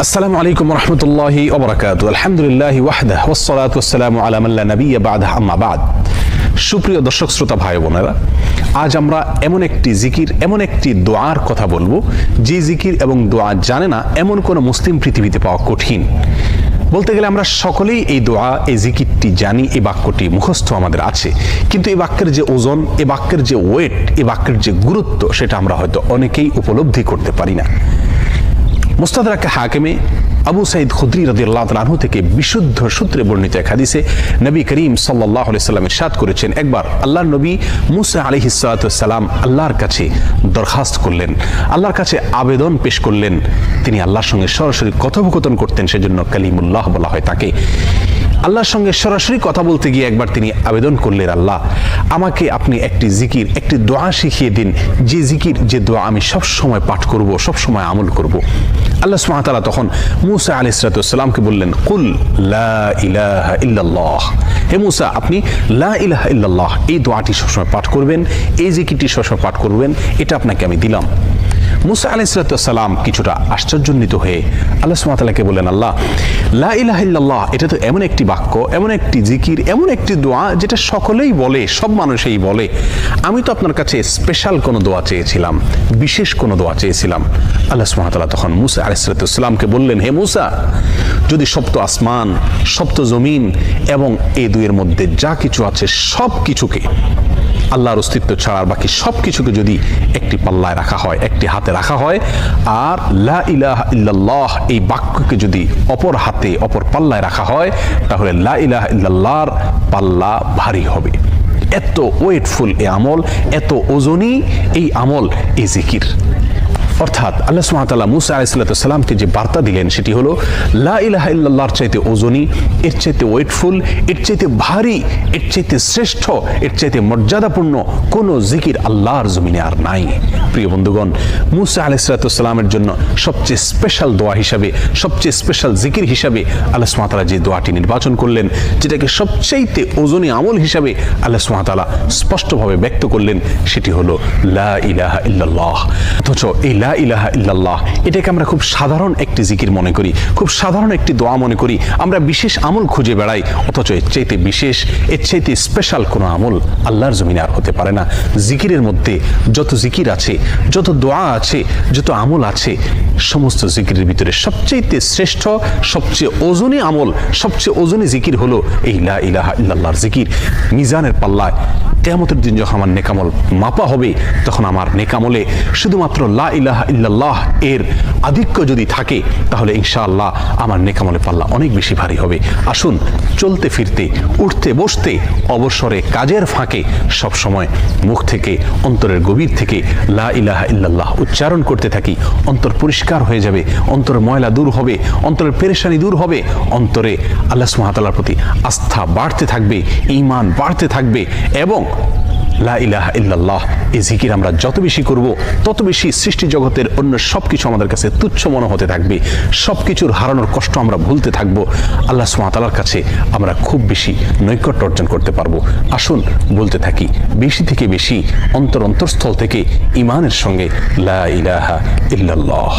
আসসালামু আলাইকুম রহমতুল্লাহি ওয়া বারাকাতুহু। আলহামদুলিল্লাহি ওয়াহদাহ ওয়াসসালাতু ওয়াসসালামু আলা মান লা নাবিয়্যা বা'দাহ, আম্মা বা'দ। সুপ্রিয় দর্শক শ্রোতা ভাই বোনেরা, আজ আমরা এমন একটি জিকির, এমন একটি দোয়ার কথা বলবো যে জিকির এবং দোয়া জানে না এমন কোন মুসলিম পৃথিবীতে পাওয়া কঠিন। বলতে গেলে আমরা সকলেই এই দোয়া, এই জিকিরটি জানি, এই বাক্যটি মুখস্থ আমাদের আছে, কিন্তু এই বাক্যের যে ওজন, এই বাক্যের যে ওয়েট, এই বাক্যের যে গুরুত্ব, সেটা আমরা হয়তো অনেকেই উপলব্ধি করতে পারি না। মুস্তাদরাক হাকিমে আবু সাঈদ খুদরি রাদিয়াল্লাহু তাআলা আনহু থেকে বিশুদ্ধ সূত্রে বর্ণিত এক হাদিসে নবী করিম সাল্লাল্লাহু আলাইহি সাল্লাম ইরশাদ করেছেন, একবার আল্লাহর নবী মুসা আলাইহিস সালাতু ওয়াস সালাম আল্লাহর কাছে দরখাস্ত করলেন, আল্লাহর কাছে আবেদন পেশ করলেন। তিনি আল্লাহর সঙ্গে সরাসরি কথোপকথন করতেন, সেজন্য কালিমুল্লাহ বলা হয় তাকে। আল্লাহর সঙ্গে সরাসরি কথা বলতে গিয়ে একবার তিনি আবেদন করলেন, আল্লাহ আমাকে আপনি একটি জিকির, একটি দোয়া শিখিয়ে দিন, যে জিকির, যে দোয়া আমি সব সময় পাঠ করব, সব সময় আমল করব। আল্লাহ সুবহানাহু ওয়া তাআলা তখন মুসা আলাইহিস সালাতু ওয়াস সালামকে বললেন, কুল লা ইলাহা ইল্লাল্লাহ, হে মুসা আপনি লা ইলাহা ইল্লাল্লাহ এই দোয়াটি সবসময় পাঠ করবেন, এই জিকিরটি সবসময় পাঠ করবেন, এটা আপনাকে আমি দিলাম। মুসা আলাইহিস সালাতু ওয়াস সালাম কিছুটা আশ্চর্যান্বিত হয়ে আল্লাহ সুবহানাহু ওয়া তাআলাকে বললেন, আল্লাহ লা ইলাহা ইল্লাল্লাহ এটা তো এমন একটি বাক্য, এমন একটি জিকির, এমন একটি দোয়া যেটা সকলেই বলে, সব মানুষই বলে। আমি তো আপনার কাছে স্পেশাল কোনো দোয়া চেয়েছিলাম, বিশেষ কোনো দোয়া চেয়েছিলাম। আল্লাহ সুবহানাহু ওয়া তাআলা তখন মুসা আলাইহিস সালাতু ওয়াস সালামকে বললেন, হে মুসা, যদি সপ্ত আসমান, সপ্ত জমিন এবং এই দুইয়ের মধ্যে যা কিছু আছে সব কিছুকে, আল্লাহর অস্তিত্ব ছাড়া বাকি সব কিছুকে যদি একটি পাল্লায় রাখা হয়, একটি হাতে রাখা হয়, আর লা ইলাহা ইল্লাল্লাহ এই বাক্যকে যদি অপর হাতে, অপর পাল্লায় রাখা হয়, তাহলে লা ইলাহা ইল্লাল্লাহর পাল্লা ভারী হবে। এত ওয়েটফুল এই আমল, এত ওজনী এই আমল, এই জিকির। অর্থাৎ আল্লাহ সুবহানাহু ওয়া তাআলা মুসা আলাইহিস সালামকে যে বার্তা দিলেন সেটি হলো, লা ইলাহা ইল্লাল্লাহর চাইতে ওজনী, এর চাইতে ওয়েটফুল, এর চাইতে ভারী, এর চাইতে শ্রেষ্ঠ, এর চাইতে মর্যাদাপূর্ণ কোনো জিকির আল্লাহর জমিনে আর নাই। প্রিয় বন্ধুগণ, মুসা আলাইহিস সালামের জন্য সবচেয়ে স্পেশাল দোয়া হিসাবে, সবচেয়ে স্পেশাল জিকির হিসাবে আল্লাহ সুবহানাহু ওয়া তাআলা যে দোয়াটি নির্বাচন করলেন, যেটাকে সবচাইতে ওজনী আমল হিসাবে আল্লাহ সুবহানাহু ওয়া তাআলা স্পষ্টভাবে ব্যক্ত করলেন, সেটি হলো লা ইলাহা ইল্লাল্লাহ। অথচ এই লা ইলাহা ইল্লাল্লাহ এটাকে আমরা খুব সাধারণ একটি জিকির মনে করি, খুব সাধারণ একটি দোয়া মনে করি, আমরা বিশেষ আমল খুঁজে বেড়াই। অথচ এর চাইতে বিশেষ, এর চাইতে স্পেশাল কোনো আমল আল্লাহর জমিনে আর হতে পারে না। জিকিরের মধ্যে যত জিকির আছে, যত দোয়া আছে, যত আমল আছে, সমস্ত জিকিরের ভিতরে সবচেয়ে শ্রেষ্ঠ, সবচেয়ে ওজনী আমল, সবচেয়ে ওজনী জিকির হলো এই লা ইলাহা ইল্লাল্লাহর জিকির। মিজানের পাল্লায় কিয়ামতের দিন যখন আমার নেকামল মাপা হবে, তখন আমার নেকামলে শুধুমাত্র লা ইলাহা ইল্লাল্লাহ এর আধিক্য যদি থাকে, তাহলে ইনশাআল্লাহ আমার নেকামলে পাল্লা অনেক বেশি ভারী হবে। আসুন চলতে ফিরতে, উঠতে বসতে, অবসরে, কাজের ফাঁকে সব সময় মুখ থেকে, অন্তরের গভীর থেকে লা ইলাহা ইল্লাল্লাহ উচ্চারণ করতে থাকি। অন্তর পরিষ্কার হয়ে যাবে, অন্তরের ময়লা দূর হবে, অন্তরের পেরেশানি দূর হবে, অন্তরে আল্লাহ সুবহানাহু ওয়া তাআলার প্রতি আস্থা বাড়তে থাকবে, ঈমান বাড়তে থাকবে। এবং লা ইলাহা ইল্লাল্লাহ এই জিকির আমরা যত বেশি করব, তত বেশি সৃষ্টি জগতের অন্য সবকিছু আমাদের কাছে তুচ্ছ মনে হতে থাকবে, সবকিছুর হারানোর কষ্ট আমরা ভুলতে থাকবো, আল্লাহ সুবহানাহু ওয়া তাআলার কাছে আমরা খুব বেশি নৈকট্য অর্জন করতে পারবো। আসুন বলতে থাকি বেশি থেকে বেশি, অন্তরস্থল থেকে ঈমানের সঙ্গে লা ইলাহা ইল্লাল্লাহ।